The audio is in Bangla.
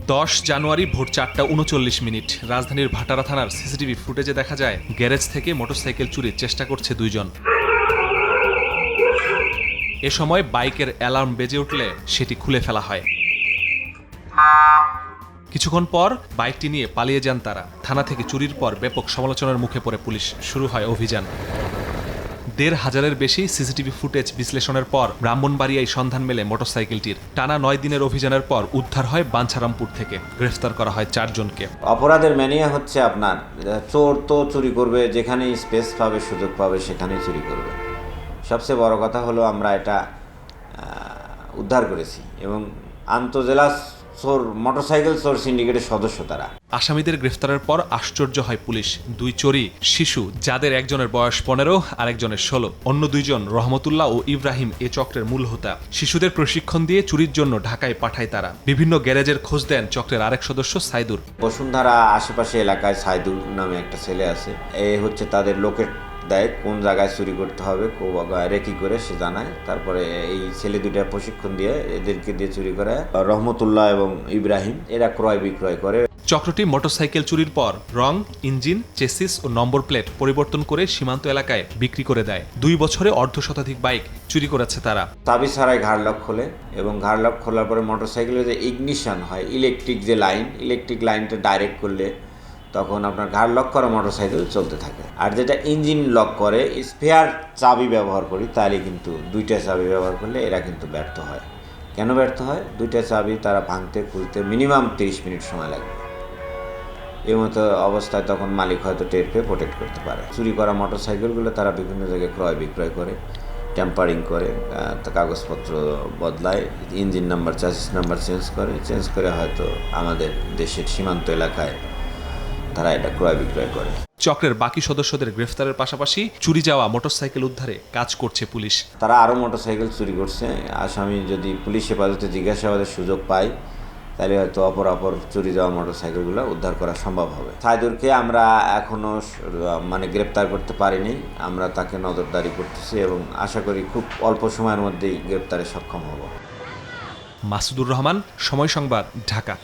10 জানুয়ারি ভোর 4:39 রাজধানীর ভাটারা থানার সিসিটিভি ফুটেজে দেখা যায় গ্যারেজ থেকে মোটরসাইকেল চুরির চেষ্টা করছে দুইজন। এ সময় বাইকের অ্যালার্ম বেজে উঠলে সেটি খুলে ফেলা হয়। কিছুক্ষণ পর বাইকটি নিয়ে পালিয়ে যান তারা। থানা থেকে চুরির পর ব্যাপক সমালোচনার মুখে পড়ে পুলিশ। শুরু হয় অভিযান। 1,500-এর বেশি সিসিটিভি ফুটেজ বিশ্লেষণের পর ব্রাহ্মণবাড়িয়ায় সন্ধান মেলে মোটরসাইকেলটির। টানা 9 দিনের অভিযানের পর উদ্ধার হয় বাঞ্ছারামপুর থেকে। গ্রেফতার করা হয় 4 জনকে। অপরাধের ম্যানিয়া হচ্ছে আপনার চোর তো চুরি করবে, যেখানেই স্পেস পাবে, সুযোগ পাবে, সেখানেই চুরি করবে। সবচেয়ে বড় কথা হলো আমরা এটা উদ্ধার করেছি এবং আন্তজেলা চোর মোটরসাইকেল চোর সিন্ডিকেটের সদস্য তারা। আসামিদের গ্রেফতারের পর আশ্চর্য হয় পুলিশ। 2 চোরই শিশু, যাদের একজনের বয়স 15 আর একজনের 16। অন্য 2 জন রহমতুল্লাহ ও ইব্রাহিম এ চক্রের মূল হোতা। শিশুদের প্রশিক্ষণ দিয়ে চুরির জন্য ঢাকায় পাঠায় তারা। বিভিন্ন গ্যারেজের খোঁজ দেন চক্রের আরেক সদস্য সাইদুর। বসুন্ধরা আশেপাশে এলাকায় সাইদুর নামে একটা ছেলে আছে। এ হচ্ছে তাদের লোকের দেয় কোন জায়গায় চুরি করতে হবে, রেকি করে সে জানায়। তারপরে এই ছেলে দুইটা প্রশিক্ষণ দিয়ে এদেরকে দিয়ে চুরি করে। রহমতুল্লাহ এবং ইব্রাহিম এরা ক্রয় বিক্রয় করে। চক্রটি মোটরসাইকেল চুরির পর রং, ইঞ্জিন, চেসিস ও নম্বর প্লেট পরিবর্তন করে সীমান্ত এলাকায় বিক্রি করে দেয়। 2 বছরে 1/2 বাইক চুরি করেছে তারা। চাবি ছাড়াই ঘাড় লক খোলে এবং ঘাড় লক খোলার পরে মোটরসাইকেলের যে ইগনিশন হয়, ইলেকট্রিক যে ইলেকট্রিক লাইনটা ডাইরেক্ট করলে তখন আপনার ঘাড় লক করা মোটরসাইকেল চলতে থাকে। আর যেটা ইঞ্জিন লক করে, স্পেয়ার চাবি ব্যবহার করি, তাহলে কিন্তু 2টা চাবি ব্যবহার করলে এরা কিন্তু ব্যর্থ হয়। কেন ব্যর্থ হয়? 2টা চাবি তারা ভাঙতে খুলতে মিনিমাম 30 মিনিট সময় লাগবে। এই মতো অবস্থায় তখন মালিক হয়তো টের পেয়ে প্রোটেক্ট করতে পারে। চুরি করা মোটরসাইকেলগুলো তারা বিভিন্ন জায়গায় ক্রয় বিক্রয় করে, ট্যাম্পারিং করে, কাগজপত্র বদলায়, engine number, chassis number change করে হয়তো আমাদের দেশের সীমান্ত এলাকায় তারা এটা ক্রয় বিক্রয় করে। চক্রের বাকি সদস্যদের গ্রেফতারের পাশাপাশি চুরি যাওয়া মোটরসাইকেল উদ্ধারে কাজ করছে পুলিশ। তারা আরও মোটরসাইকেল চুরি করছে। আসামি যদি পুলিশ হেফাজতে জিজ্ঞাসাবাদের সুযোগ পায়, তাহলে হয়তো অপর চুরি যাওয়া মোটরসাইকেলগুলো উদ্ধার করা সম্ভব হবে। সাইদুরকে আমরা এখনও গ্রেপ্তার করতে পারিনি। আমরা তাকে নজরদারি করতেছি এবং আশা করি খুব অল্প সময়ের মধ্যেই গ্রেপ্তারে সক্ষম হব। মাসুদুর রহমান, সময় সংবাদ, ঢাকা।